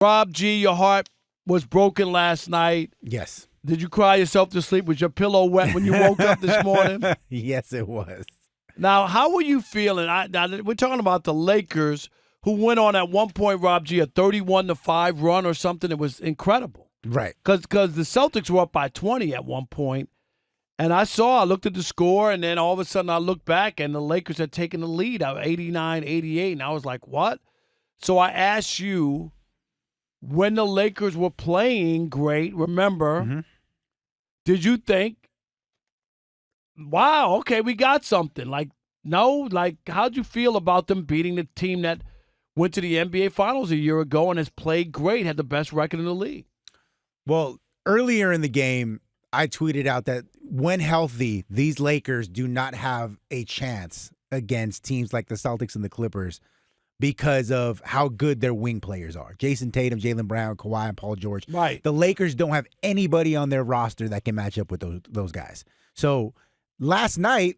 Rob G., your heart was broken last night. Yes. Did you cry yourself to sleep? Was your pillow wet when you woke up this morning? Yes, it was. Now, how were you feeling? We're talking about the Lakers, who went on at one point, Rob G., a 31-5 run or something. It was incredible. Right. Because the Celtics were up by 20 at one point. And I looked at the score, and then all of a sudden I looked back, and the Lakers had taken the lead out 89-88. And I was like, what? So I asked you, when the Lakers were playing great, remember, did you think, wow, okay, we got something? How'd you feel about them beating the team that went to the NBA Finals a year ago and has played great, had the best record in the league? Well, earlier in the game, I tweeted out that when healthy, these Lakers do not have a chance against teams like the Celtics and the Clippers because of how good their wing players are. Jason Tatum, Jaylen Brown, Kawhi, and Paul George. Right. The Lakers don't have anybody on their roster that can match up with those guys. So last night,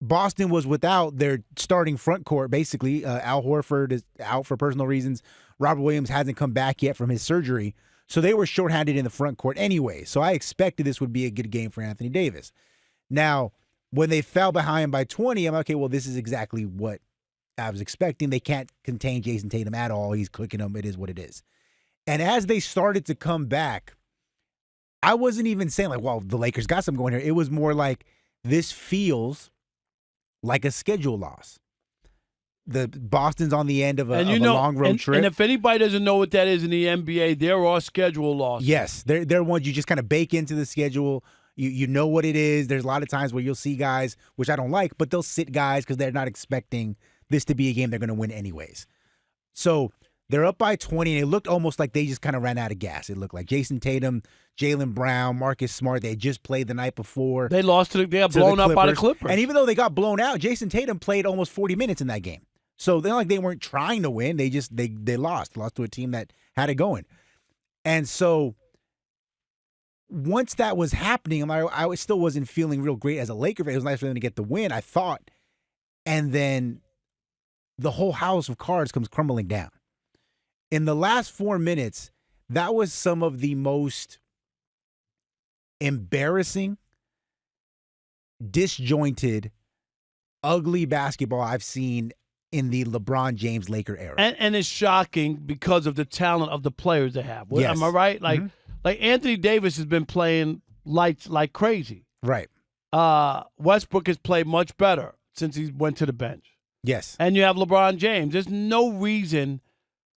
Boston was without their starting front court, basically. Al Horford is out for personal reasons. Robert Williams hasn't come back yet from his surgery. So they were shorthanded in the front court anyway. So I expected this would be a good game for Anthony Davis. Now, when they fell behind by 20, I'm like, okay, well, this is exactly what I was expecting. They can't contain Jason Tatum at all. He's cooking them. It is what it is. And as they started to come back, I wasn't even saying like, well, the Lakers got some going here. It was more like this feels like a schedule loss. The Boston's on the end of a long road trip. And if anybody doesn't know what that is in the NBA, there are schedule losses. Yes, they're ones you just kind of bake into the schedule. You know what it is. There's a lot of times where you'll see guys, which I don't like, but they'll sit guys because they're not expecting this to be a game they're going to win anyways. So they're up by 20, and it looked almost like they just kind of ran out of gas. It looked like Jason Tatum, Jaylen Brown, Marcus Smart, they had just played the night before. They got blown up by the Clippers. And even though they got blown out, Jason Tatum played almost 40 minutes in that game. So they're like they weren't trying to win. They lost to a team that had it going. And so once that was happening, I still wasn't feeling real great as a Laker fan. It was nice for them to get the win, I thought. And then the whole house of cards comes crumbling down. In the last 4 minutes, that was some of the most embarrassing, disjointed, ugly basketball I've seen in the LeBron James Laker era. And it's shocking because of the talent of the players they have. Yes. Am I right? Like Anthony Davis has been playing lights like crazy. Right. Westbrook has played much better since he went to the bench. Yes. And you have LeBron James. There's no reason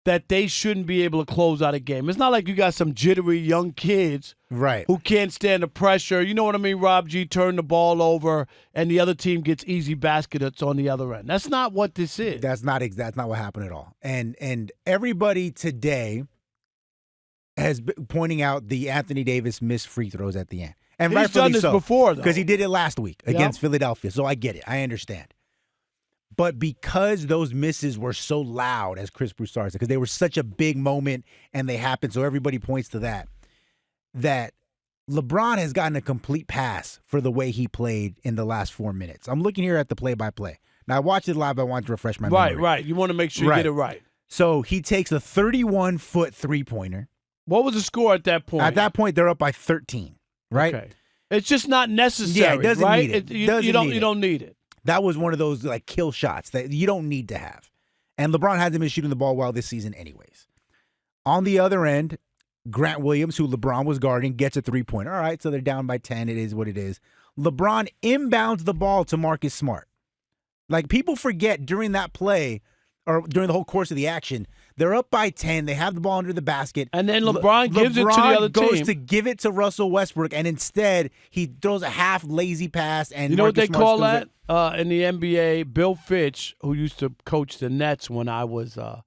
that they shouldn't be able to close out a game. It's not like you got some jittery young kids who can't stand the pressure. You know what I mean, Rob G? Turn the ball over, and the other team gets easy baskets on the other end. That's not what this is. That's not what happened at all. And everybody today has been pointing out the Anthony Davis missed free throws at the end. And he's done this before, though. Because he did it last week against Philadelphia. So I get it. I understand. But because those misses were so loud, as Chris Broussard said, because they were such a big moment and they happened, so everybody points to that LeBron has gotten a complete pass for the way he played in the last 4 minutes. I'm looking here at the play-by-play. Now, I watched it live. I wanted to refresh my memory. Right. You want to make sure you get it right. So he takes a 31-foot three-pointer. What was the score at that point? At that point, they're up by 13, right? Okay. It's just not necessary, yeah, it doesn't right? Need it. You don't need it. That was one of those like kill shots that you don't need to have. And LeBron hasn't been shooting the ball well this season anyways. On the other end, Grant Williams, who LeBron was guarding, gets a three-pointer. All right, so they're down by 10. It is what it is. LeBron inbounds the ball to Marcus Smart. Like, people forget during that play or during the whole course of the action, they're up by 10. They have the ball under the basket. And then LeBron gives it to the other team. LeBron goes to give it to Russell Westbrook, and instead he throws a half lazy pass. And you know what they call that in the NBA? Bill Fitch, who used to coach the Nets when I was a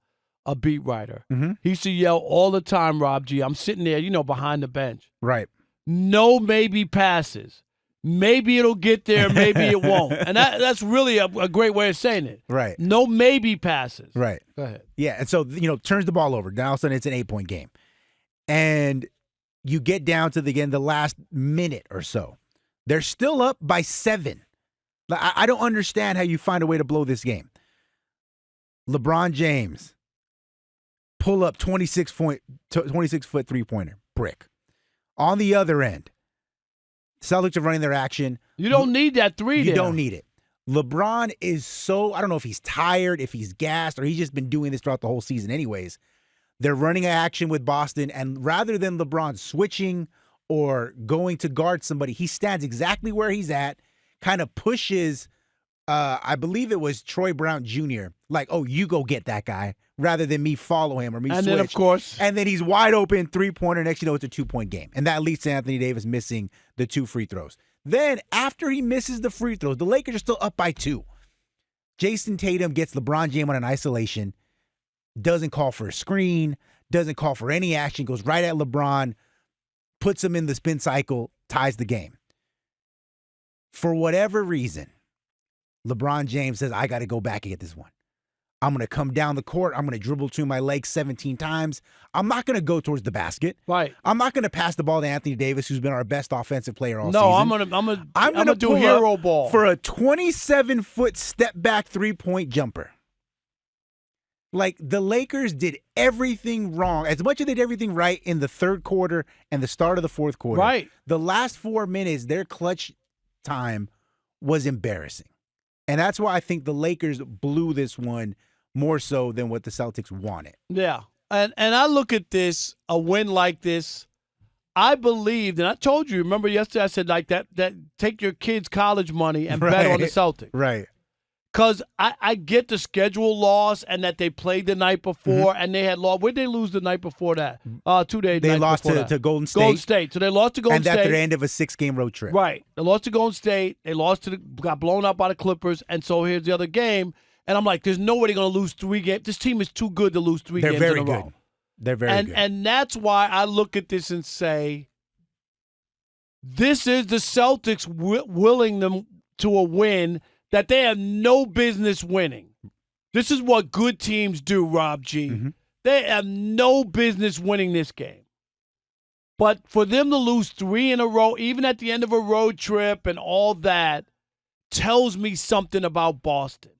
beat writer, he used to yell all the time, Rob G. I'm sitting there, behind the bench. Right. No maybe passes. Maybe it'll get there, maybe it won't. And that's really a great way of saying it. Right. No maybe passes. Right. Go ahead. Yeah, and so, turns the ball over. Now all of a sudden it's an 8-point game. And you get down to the last minute or so. They're still up by 7. I don't understand how you find a way to blow this game. LeBron James pull up 26-foot 3-pointer, brick. On the other end, Celtics are running their action. You don't need that three there. You don't need it. LeBron is so, I don't know if he's tired, if he's gassed, or he's just been doing this throughout the whole season anyways. They're running action with Boston, and rather than LeBron switching or going to guard somebody, he stands exactly where he's at, kind of pushes, I believe it was Troy Brown Jr., like, oh, you go get that guy, rather than me follow him or me switch. And then, of course. And then he's wide open, 3-pointer. Next you know, it's a 2-point game. And that leads to Anthony Davis missing the 2 free throws. Then, after he misses the free throws, the Lakers are still up by 2. Jason Tatum gets LeBron James on an isolation, doesn't call for a screen, doesn't call for any action, goes right at LeBron, puts him in the spin cycle, ties the game. For whatever reason, LeBron James says, I got to go back and get this one. I'm going to come down the court. I'm going to dribble to my legs 17 times. I'm not going to go towards the basket. Right. I'm not going to pass the ball to Anthony Davis, who's been our best offensive player all season. No, I'm going to do hero ball. For a 27-foot step-back 3-point jumper. Like, the Lakers did everything wrong. As much as they did everything right in the third quarter and the start of the fourth quarter. Right. The last 4 minutes, their clutch time was embarrassing. And that's why I think the Lakers blew this one more so than what the Celtics wanted. Yeah. And I look at this, a win like this, I believed, and I told you, remember yesterday I said like that take your kids' college money and bet on the Celtics. Right. Because I get the schedule loss and that they played the night before and they had lost. Where did they lose the night before that? 2 days. They lost to Golden State. Golden State. So they lost to Golden State. And at the end of a 6-game road trip. Right. They lost to Golden State. They got blown out by the Clippers. And so here's the other game. And I'm like, there's no way they're going to lose 3 games. This team is too good to lose 3 games in a row. They're very good. They're very good. And that's why I look at this and say, this is the Celtics willing them to a win that they have no business winning. This is what good teams do, Rob G. Mm-hmm. They have no business winning this game. But for them to lose 3 in a row, even at the end of a road trip and all that, tells me something about Boston.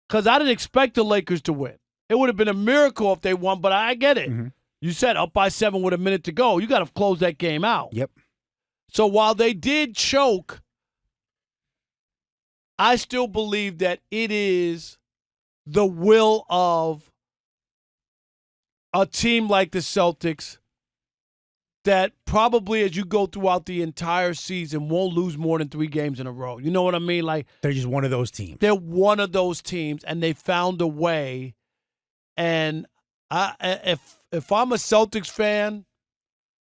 Because I didn't expect the Lakers to win. It would have been a miracle if they won, but I get it. Mm-hmm. You said up by 7 with a minute to go. You got to close that game out. Yep. So while they did choke, I still believe that it is the will of a team like the Celtics that probably as you go throughout the entire season won't lose more than 3 games in a row. You know what I mean? Like, they're just one of those teams. They're one of those teams, and they found a way. And if I'm a Celtics fan,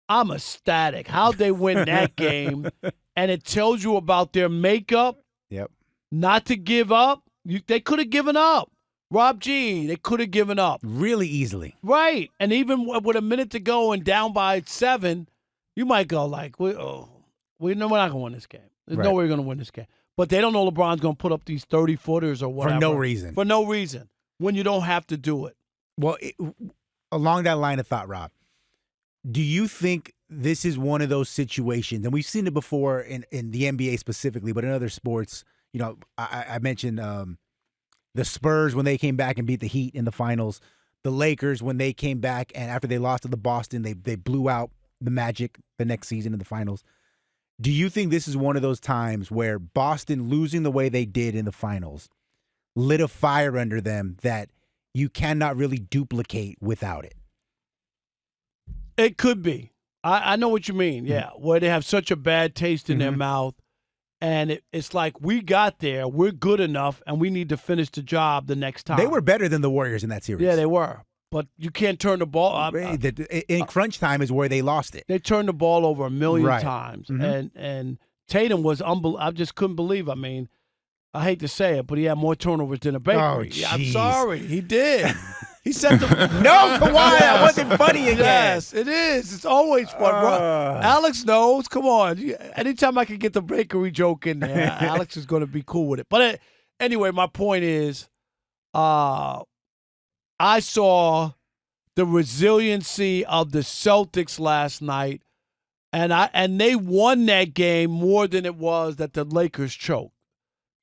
I'm ecstatic. How'd they win that game? And it tells you about their makeup. Yep. Not to give up. They could have given up. Rob G, they could have given up. Really easily. Right. And even with a minute to go and down by 7, you might go like, we're not going to win this game. There's no way we're going to win this game. But they don't know LeBron's going to put up these 30-footers or whatever. For no reason. For no reason. When you don't have to do it. Well, along that line of thought, Rob, do you think this is one of those situations, and we've seen it before in the NBA specifically, but in other sports, you know, I mentioned the Spurs when they came back and beat the Heat in the finals, the Lakers when they came back and after they lost to the Boston, they blew out the Magic the next season in the finals. Do you think this is one of those times where Boston losing the way they did in the finals lit a fire under them that you cannot really duplicate without it? It could be. I know what you mean, yeah, where they have such a bad taste in their mouth. And it's like, we got there, we're good enough, and we need to finish the job the next time. They were better than the Warriors in that series. Yeah, they were. But you can't turn the ball. In crunch time is where they lost it. They turned the ball over a million times. And Tatum was unbelievable. I just couldn't believe. I mean, I hate to say it, but he had more turnovers than a bakery. Oh, I'm sorry. He did. He said the No, Kawhi, that wasn't funny again. Yes, it is. It's always fun. Alex knows. Come on. Anytime I can get the bakery joke in there, Alex is going to be cool with it. But anyway, my point is, I saw the resiliency of the Celtics last night, and they won that game more than it was that the Lakers choked.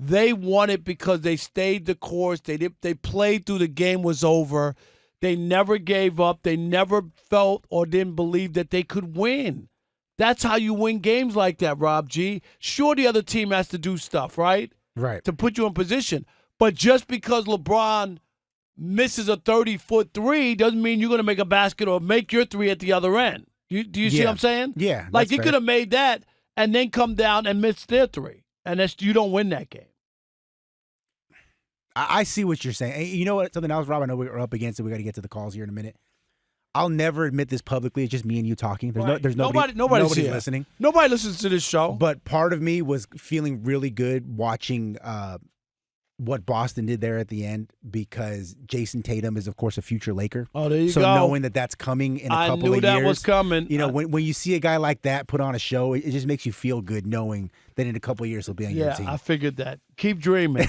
They won it because they stayed the course. They played through the game was over. They never gave up. They never felt or didn't believe that they could win. That's how you win games like that, Rob G. Sure, the other team has to do stuff, right? Right. To put you in position. But just because LeBron misses a 30-foot three doesn't mean you're going to make a basket or make your three at the other end. Do you see what I'm saying? Yeah. Like, you could have made that and then come down and miss their three. And you don't win that game. I see what you're saying. And you know what? Something else, Rob, I know we're up against it. We got to get to the calls here in a minute. I'll never admit this publicly. It's just me and you talking. There's nobody's listening. Nobody listens to this show. But part of me was feeling really good watching what Boston did there at the end, because Jason Tatum is, of course, a future Laker. Oh, there you go. So knowing that that's coming in a couple of years. I knew that was coming. You know, when you see a guy like that put on a show, it just makes you feel good knowing that in a couple of years he'll be on your team. Yeah, I figured that. Keep dreaming.